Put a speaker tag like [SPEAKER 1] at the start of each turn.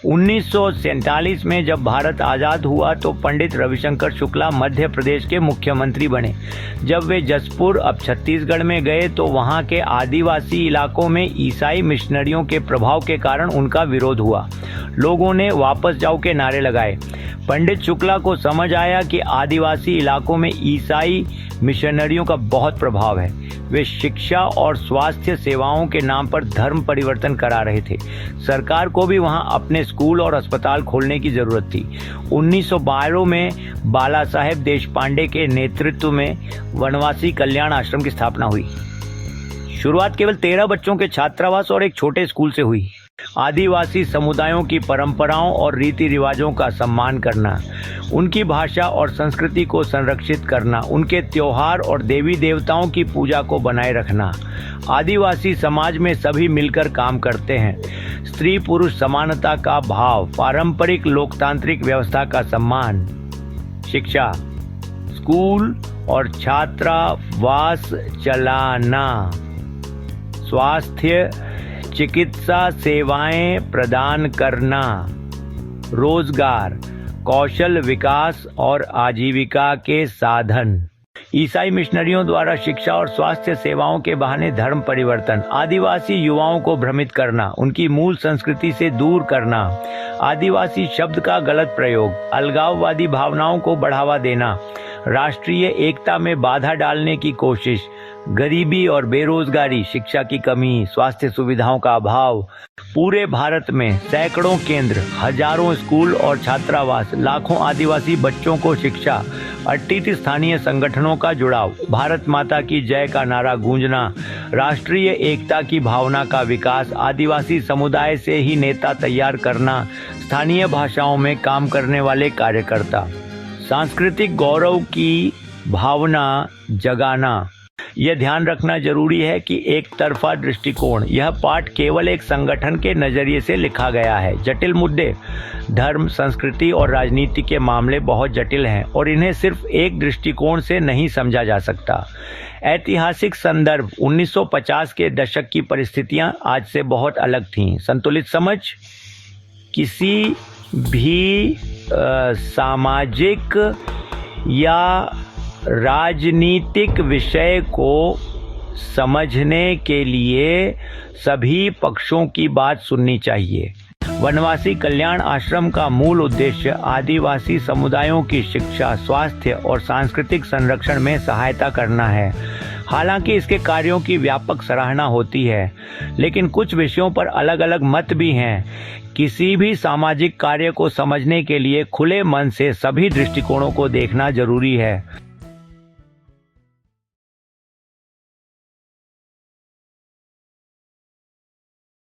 [SPEAKER 1] 1947 में जब भारत आज़ाद हुआ तो पंडित रविशंकर शुक्ला मध्य प्रदेश के मुख्यमंत्री बने। जब वे जसपुर अब छत्तीसगढ़ में गए तो वहां के आदिवासी इलाकों में ईसाई मिशनरियों के प्रभाव के कारण उनका विरोध हुआ। लोगों ने वापस जाओ के नारे लगाए। पंडित शुक्ला को समझ आया कि आदिवासी इलाकों में ईसाई मिशनरियों का बहुत प्रभाव है। वे शिक्षा और स्वास्थ्य सेवाओं के नाम पर धर्म परिवर्तन करा रहे थे। सरकार को भी वहां अपने स्कूल और अस्पताल खोलने की जरूरत थी। 1912 में बाला साहेब देशपांडे के नेतृत्व में वनवासी कल्याण आश्रम की स्थापना हुई। शुरुआत केवल 13 बच्चों के छात्रावास और एक छोटे स्कूल से हुई। आदिवासी समुदायों की परंपराओं और रीति रिवाजों का सम्मान करना, उनकी भाषा और संस्कृति को संरक्षित करना, उनके त्योहार और देवी देवताओं की पूजा को बनाए रखना। आदिवासी समाज में सभी मिलकर काम करते हैं। स्त्री पुरुष समानता का भाव, पारंपरिक लोकतांत्रिक व्यवस्था का सम्मान। शिक्षा, स्कूल और छात्रावास चलाना। स्वास्थ्य, चिकित्सा सेवाएं प्रदान करना। रोजगार, कौशल विकास और आजीविका के साधन। ईसाई मिशनरियों द्वारा शिक्षा और स्वास्थ्य सेवाओं के बहाने धर्म परिवर्तन। आदिवासी युवाओं को भ्रमित करना, उनकी मूल संस्कृति से दूर करना। आदिवासी शब्द का गलत प्रयोग, अलगाववादी भावनाओं को बढ़ावा देना। राष्ट्रीय एकता में बाधा डालने की कोशिश। गरीबी और बेरोजगारी, शिक्षा की कमी, स्वास्थ्य सुविधाओं का अभाव। पूरे भारत में सैकड़ों केंद्र, हजारों स्कूल और छात्रावास, लाखों आदिवासी बच्चों को शिक्षा, 38 स्थानीय संगठनों का जुड़ाव, भारत माता की जय का नारा गूंजना, राष्ट्रीय एकता की भावना का विकास, आदिवासी समुदाय से ही नेता तैयार करना, स्थानीय भाषाओं में काम करने वाले कार्यकर्ता, सांस्कृतिक गौरव की भावना जगाना। यह ध्यान रखना जरूरी है कि एक तरफा दृष्टिकोण, यह पाठ केवल एक संगठन के नजरिए से लिखा गया है। जटिल मुद्दे, धर्म, संस्कृति और राजनीति के मामले बहुत जटिल हैं और इन्हें सिर्फ एक दृष्टिकोण से नहीं समझा जा सकता। ऐतिहासिक संदर्भ, 1950 के दशक की परिस्थितियां आज से बहुत अलग थीं। संतुलित समझ, किसी भी सामाजिक या राजनीतिक विषय को समझने के लिए सभी पक्षों की बात सुननी चाहिए। वनवासी कल्याण आश्रम का मूल उद्देश्य आदिवासी समुदायों की शिक्षा, स्वास्थ्य और सांस्कृतिक संरक्षण में सहायता करना है। हालांकि इसके कार्यों की व्यापक सराहना होती है, लेकिन कुछ विषयों पर अलग अलग मत भी हैं। किसी भी सामाजिक कार्य को समझने के लिए खुले मन से सभी दृष्टिकोणों को देखना जरूरी है।